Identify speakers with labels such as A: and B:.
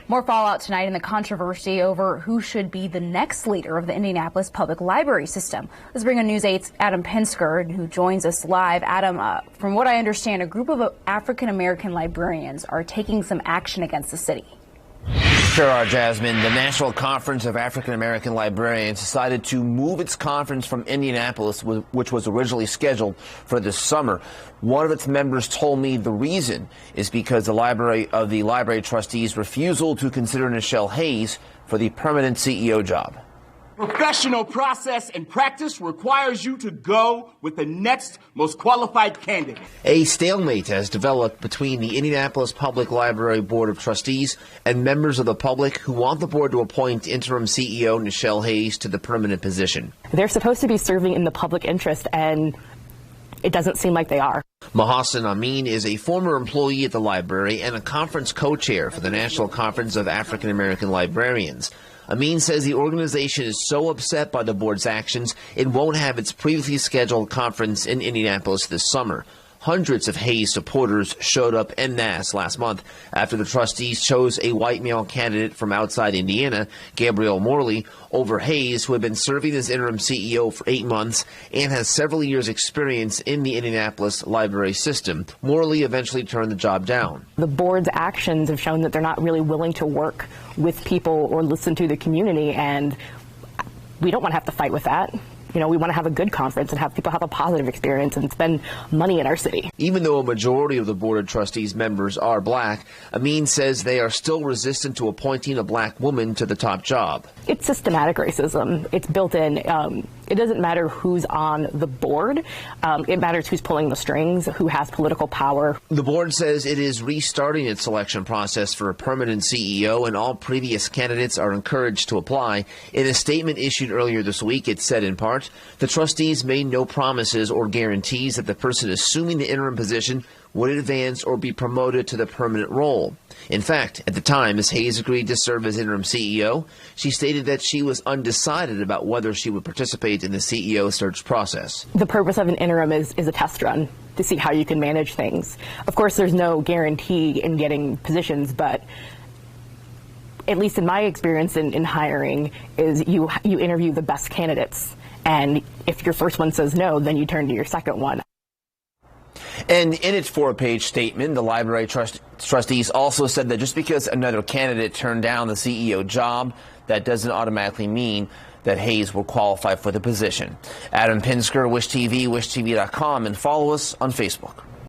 A: More fallout tonight in the controversy over who should be the next leader of the Indianapolis Public Library system. Let's bring on News 8's Adam Pinsker, who joins us live. Adam, from what I understand, a group of African-American librarians are taking some action against the city.
B: Sure are, Jasmine. The National Conference of African-American Librarians decided to move its conference from Indianapolis, which was originally scheduled for this summer. One of its members told me the reason is because the library trustees' refusal to consider Nichelle Hayes for the permanent CEO job.
C: Professional process and practice requires you to go with the next most qualified candidate.
B: A stalemate has developed between the Indianapolis Public Library Board of Trustees and members of the public who want the board to appoint interim CEO Nichelle Hayes to the permanent position.
D: They're supposed to be serving in the public interest, and it doesn't seem like they are.
B: Mahassan Amin is a former employee at the library and a conference co-chair for the National Conference of African American Librarians. Amin says the organization is so upset by the board's actions, it won't have its previously scheduled conference in Indianapolis this summer. Hundreds of Hayes supporters showed up en masse last month after the trustees chose a white male candidate from outside Indiana, Gabrielle Morley, over Hayes, who had been serving as interim CEO for 8 months and has several years' experience in the Indianapolis library system. Morley eventually turned the job down.
D: The board's actions have shown that they're not really willing to work with people or listen to the community, and we don't want to have to fight with that. You know, we want to have a good conference and have people have a positive experience and spend money in our city.
B: Even though a majority of the Board of Trustees members are black, Amin says they are still resistant to appointing a black woman to the top job.
D: It's systematic racism. It's built in. It doesn't matter who's on the board. It matters who's pulling the strings, who has political power.
B: The board says it is restarting its selection process for a permanent CEO, and all previous candidates are encouraged to apply. In a statement issued earlier this week, it said in part, the trustees made no promises or guarantees that the person assuming the interim position would advance or be promoted to the permanent role. In fact, at the time, as Hayes agreed to serve as interim CEO, she stated that she was undecided about whether she would participate in the CEO search process.
D: The purpose of an interim is a test run to see how you can manage things. Of course, there's no guarantee in getting positions, but at least in my experience in hiring, is you interview the best candidates. And if your first one says no, then you turn to your second one.
B: And in its 4-page statement, the library trustees also said that just because another candidate turned down the CEO job, that doesn't automatically mean that Hayes will qualify for the position. Adam Pinsker, Wish TV, wishtv.com, and follow us on Facebook.